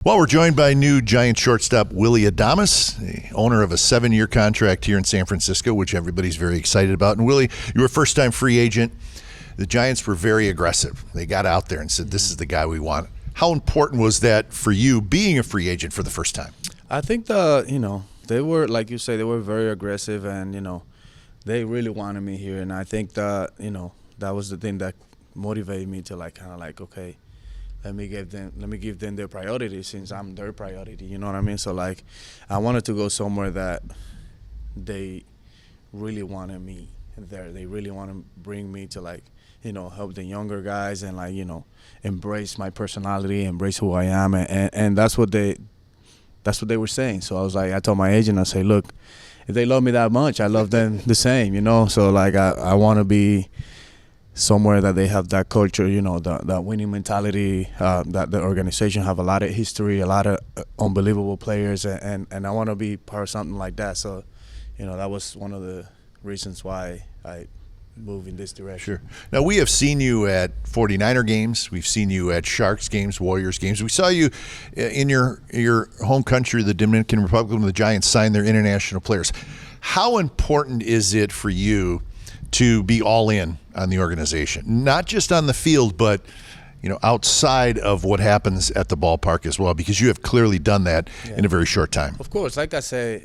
Well, we're joined by new Giants shortstop Willy Adames, the owner of a 7-year contract here in San Francisco, which everybody's very excited about. And Willy, you were a first-time free agent. The Giants were very aggressive. They got out there and said, this is the guy we want. How important was that for you being a free agent for the first time? I think they were, like you say, they were very aggressive, and they really wanted me here. And I think that that was the thing that motivated me to okay, let me give them their priority, since I'm their priority. You know what I mean? So I wanted to go somewhere that they really wanted me there. They really want to bring me to help the younger guys and embrace my personality, embrace who I am, and that's what they were saying. So I told my agent, I say, look, if they love me that much, I love them the same. So I want to be somewhere that they have that culture, that winning mentality, that the organization have a lot of history, a lot of unbelievable players, and I want to be part of something like that. So, that was one of the reasons why I moved in this direction. Sure. Now, we have seen you at 49er games. We've seen you at Sharks games, Warriors games. We saw you in your home country, the Dominican Republic, when the Giants signed their international players. How important is it for you to be all in on the organization, not just on the field, but outside of what happens at the ballpark as well, because you have clearly done that in a very short time? Of course, like I say,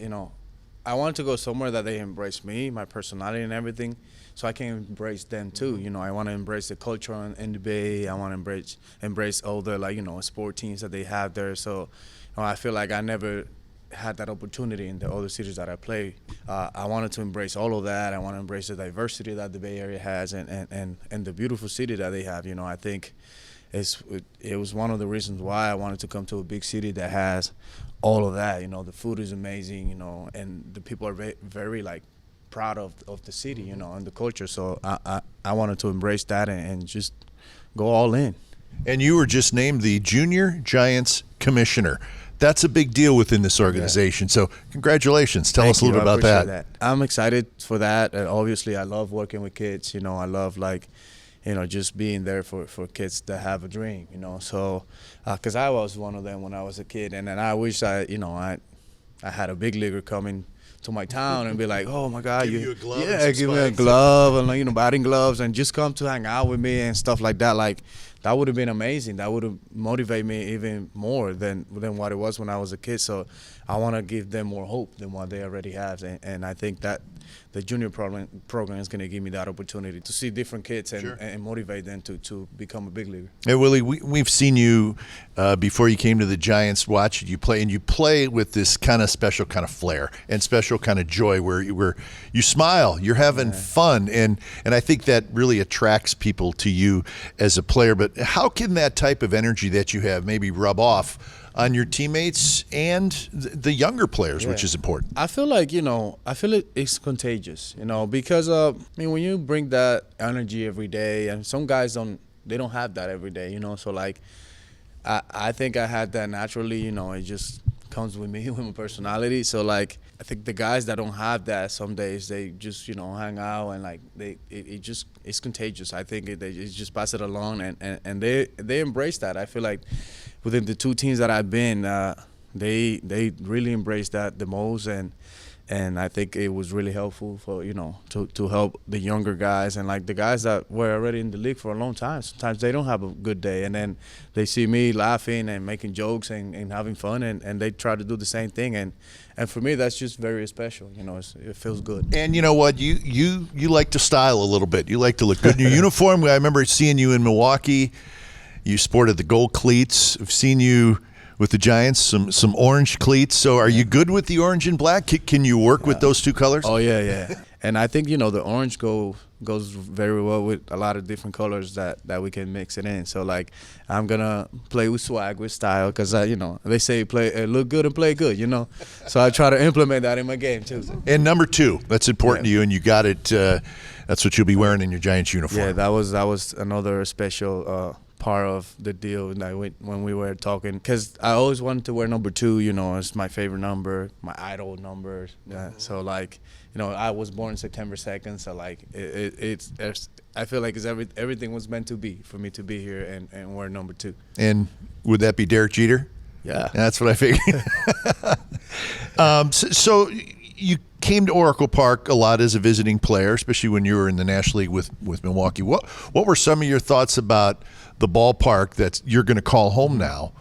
I wanted to go somewhere that they embrace me, my personality and everything, so I can embrace them too. I want to embrace the culture in the Bay. I want to embrace all the sport teams that they have there. So I feel like I never had that opportunity in the other cities that I play. I wanted to embrace all of that. I want to embrace the diversity that the Bay Area has and the beautiful city that they have. I think it was one of the reasons why I wanted to come to a big city that has all of that. The food is amazing, and the people are very, very proud of the city, and the culture. So I wanted to embrace that and just go all in. And you were just named the Junior Giants Commissioner. That's a big deal within this organization. Yeah. So congratulations. Tell us a little bit about that. I'm excited for that. Obviously, I love working with kids. I love just being there for kids that have a dream. So because I was one of them when I was a kid, and then I wish I had a big leaguer coming to my town and be like, oh my God, give you a glove, give me a glove and batting gloves, and just come to hang out with me and stuff like that. That would have been amazing. That would have motivated me even more than what it was when I was a kid. So I want to give them more hope than what they already have, and I think that the junior program is going to give me that opportunity to see different kids and motivate them to become a big leaguer. Hey, Willy, we've seen you before you came to the Giants, watch you play, and you play with this kind of special kind of flair and special kind of joy where you smile, you're having fun, and I think that really attracts people to you as a player. But how can that type of energy that you have maybe rub off on your teammates and the younger players, which is important? I feel it's contagious, because when you bring that energy every day, and some guys don't have that every day, so I think I had that naturally, it just comes with me, with my personality. So I think the guys that don't have that, some days they just hang out and it's contagious. I think they just pass it along, and they embrace that. I feel like within the two teams that I've been, they really embrace that the most, and I think it was really helpful for to help the younger guys and the guys that were already in the league for a long time. Sometimes they don't have a good day, and then they see me laughing and making jokes and having fun, and they try to do the same thing, and for me that's just very special. It feels good. And you know what, you like to style a little bit. You like to look good in your uniform. I remember seeing you in Milwaukee. You sported the gold cleats. I've seen you with the Giants, some orange cleats. So are you good with the orange and black? Can you work with those two colors? Oh, yeah. And I think, the orange goes very well with a lot of different colors that we can mix it in. So, I'm going to play with swag, with style, because, they say look good and play good, So I try to implement that in my game, too. And number 2, that's important to you, and you got it. That's what you'll be wearing in your Giants uniform. Yeah, that was another special part of the deal when we were talking, because I always wanted to wear number 2. It's my favorite number, my idol number. So I was born September 2nd, so I feel like everything was meant to be for me to be here and wear number 2. And would that be Derek Jeter? Yeah. That's what I figured. So you came to Oracle Park a lot as a visiting player, especially when you were in the National League with Milwaukee. What were some of your thoughts about the ballpark that you're going to call home now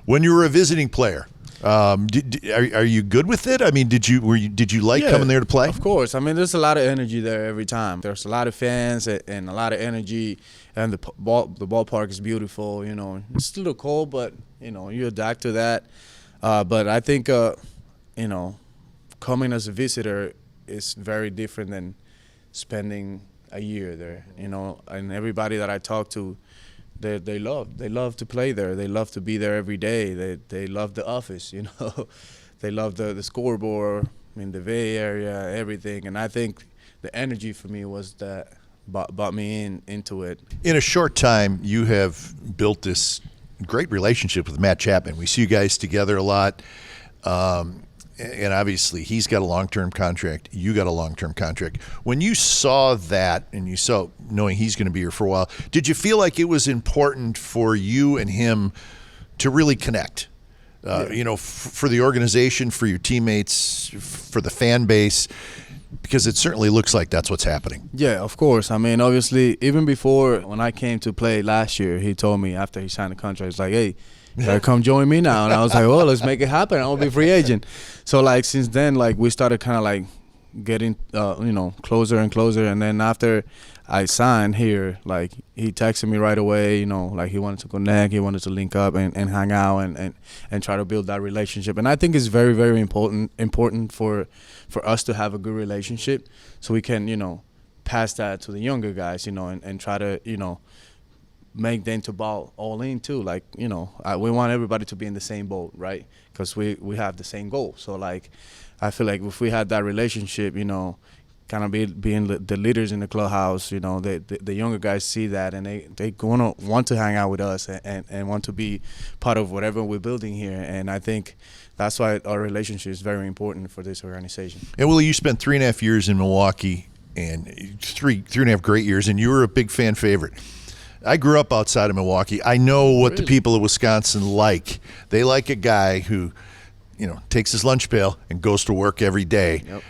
when you were a visiting player? Are you good with it? I mean, did you like coming there to play? Of course. I mean, there's a lot of energy there every time. There's a lot of fans and a lot of energy, and the ballpark is beautiful. You know, it's a little cold, but you know, you adapt to that. But I think you know, coming as a visitor is very different than spending a year there. You know, and everybody that I talk to, they love to play there. They love to be there every day. They love the office, you know. They love the scoreboard, I mean, the Bay Area, everything. And I think the energy for me was that brought me into it. In a short time, you have built this great relationship with Matt Chapman. We see you guys together a lot. And obviously, he's got a long-term contract. You got a long-term contract. When you saw that, and you saw knowing he's going to be here for a while, did you feel like it was important for you and him to really connect? You know, for the organization, for your teammates, for the fan base, because it certainly looks like that's what's happening. Yeah, of course. I mean, obviously, even before when I came to play last year, he told me after he signed the contract, he's like, hey, you gotta come join me now. And I was like, well, let's make it happen. I'll be free agent. So, like, since then, like, we started kind of, like, getting, you know, closer and closer. And then after I signed here, like, he texted me right away, you know, like, he wanted to connect, he wanted to link up and hang out and try to build that relationship. And I think it's very, very important for us to have a good relationship so we can, you know, pass that to the younger guys, you know, and try to, you know, make them to ball all in too. Like, you know, we want everybody to be in the same boat, right? Because we have the same goal. So, like, I feel like if we had that relationship, you know, kind of being the leaders in the clubhouse, you know, the younger guys see that and they gonna want to hang out with us and want to be part of whatever we're building here. And I think that's why our relationship is very important for this organization. And Willie, you spent 3.5 years in Milwaukee and three and a half great years, and you were a big fan favorite. I grew up outside of Milwaukee. I know what the people of Wisconsin like. They like a guy who, you know, takes his lunch pail and goes to work every day. Yep.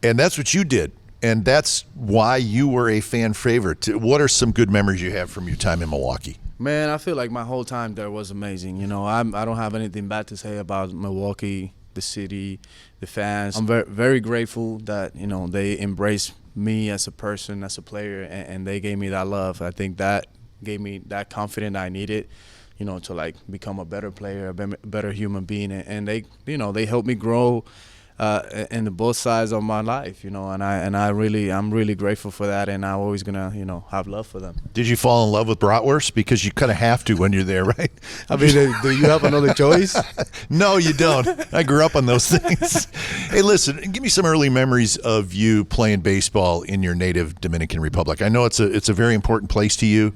And that's what you did. And that's why you were a fan favorite. What are some good memories you have from your time in Milwaukee? Man, I feel like my whole time there was amazing. You know, I don't have anything bad to say about Milwaukee, the city, the fans. I'm very, very grateful that, you know, they embraced me as a person, as a player, and they gave me that love. I think that gave me that confidence I needed, you know, to, like, become a better player, a better human being. And they, you know, they helped me grow in the both sides of my life, you know, and I'm really grateful for that, and I'm always gonna, you know, have love for them. Did you fall in love with bratwurst? Because you kind of have to when you're there, right? I mean, do you have another choice? No, you don't. I grew up on those things. Hey, listen, give me some early memories of you playing baseball in your native Dominican Republic. I know it's a very important place to you,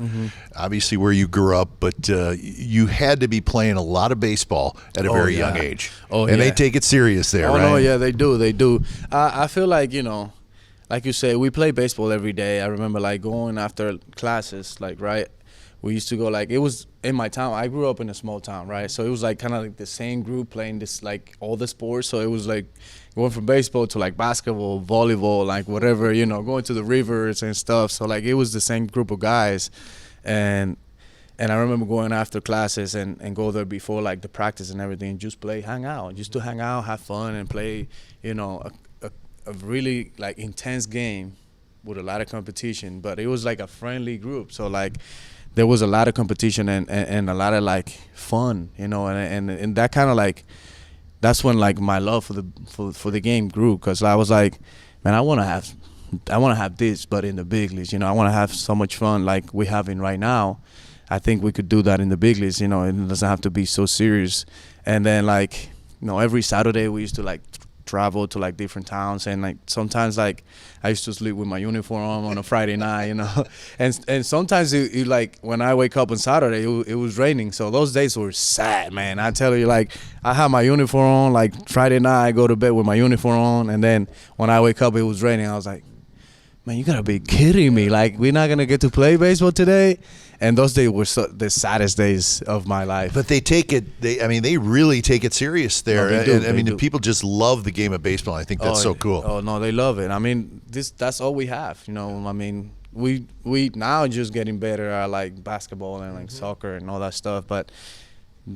obviously where you grew up, but you had to be playing a lot of baseball at a very young age. And they take it serious there, right? No, yeah, they do. I feel like, you know, like you said, we play baseball every day. I remember, like, going after classes, like, right, we used to go, like, it was in my town. I grew up in a small town, right? So it was, like, kind of like the same group playing this, like, all the sports. So it was, like, going from baseball to, like, basketball, volleyball, like, whatever, you know, going to the rivers and stuff. So, like, it was the same group of guys. And I remember going after classes and go there before, like, the practice and everything, just play, hang out, just to hang out, have fun, and play, you know, a really, like, intense game with a lot of competition. But it was, like, a friendly group. So, like, there was a lot of competition and a lot of, like, fun, you know, and that kind of, like, that's when, like, my love for the game grew, because I was like, man, I want to have this, but in the big leagues, you know, I want to have so much fun like we're having right now. I think we could do that in the big leagues, you know, it doesn't have to be so serious. And then, like, you know, every Saturday we used to, like, travel to, like, different towns, and, like, sometimes, like, I used to sleep with my uniform on a Friday night, you know, and sometimes it like, when I wake up on Saturday, it was raining, so those days were sad, man. I tell you, like, I have my uniform on, like, Friday night I go to bed with my uniform on, and then when I wake up it was raining. I was like, man, you gotta be kidding me! Like, we're not gonna get to play baseball today. And those days were the saddest days of my life. But they take it. They really take it serious there. No, they do, I mean, do. people just love the game of baseball. I think that's so cool. Oh no, they love it. I mean, that's all we have. You know, I mean, we now just getting better at like basketball and like soccer and all that stuff. But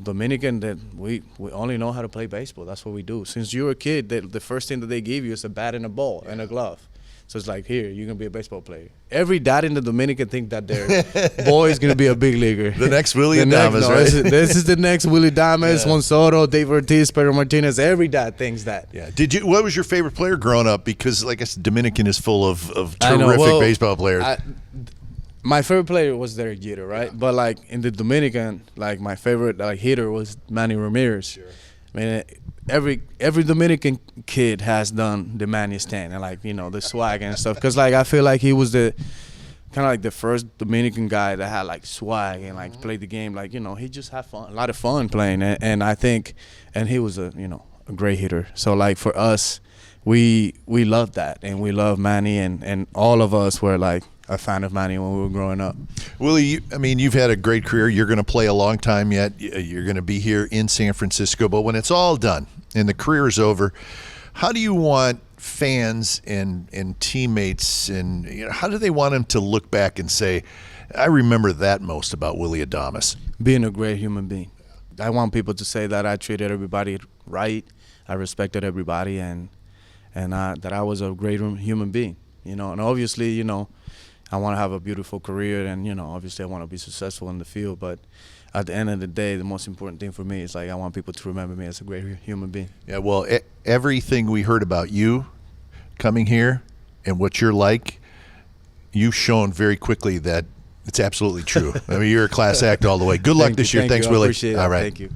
Dominican, that we only know how to play baseball. That's what we do. Since you were a kid, the first thing that they give you is a bat and a ball and a glove. So it's like, here, you're going to be a baseball player. Every dad in the Dominican think that their boy is going to be a big leaguer. The next Willy Adames, right? This is the next Willy Adames, Juan Soto, Dave Ortiz, Pedro Martinez. Every dad thinks that. Yeah. What was your favorite player growing up? Because, like I said, Dominican is full of terrific baseball players. My favorite player was Derek Jeter, right? Yeah. But, like, in the Dominican, like, my favorite hitter was Manny Ramirez. Sure. I mean, every Dominican kid has done the Manny stand and, like, you know, the swag and stuff. Because, like, I feel like he was the kind of like the first Dominican guy that had, like, swag and, like, played the game. Like, you know, he just had fun, a lot of fun playing. And I think, and he was a great hitter. So, like, for us, we loved that. And we love Manny. And all of us were, like, a fan of Manny when we were growing up. Willie, you've had a great career. You're going to play a long time yet. You're going to be here in San Francisco. But when it's all done and the career is over, how do you want fans and teammates and how do they want them to look back and say, I remember that most about Willy Adames? Being a great human being. I want people to say that I treated everybody right, I respected everybody, and that I was a great human being. And obviously, I want to have a beautiful career, and obviously I want to be successful in the field. But at the end of the day, the most important thing for me is, like, I want people to remember me as a great human being. Yeah, well, everything we heard about you coming here and what you're like, you've shown very quickly that it's absolutely true. You're a class act all the way. Good luck this year. Thanks, Willie. Appreciate it. All right. Thank you.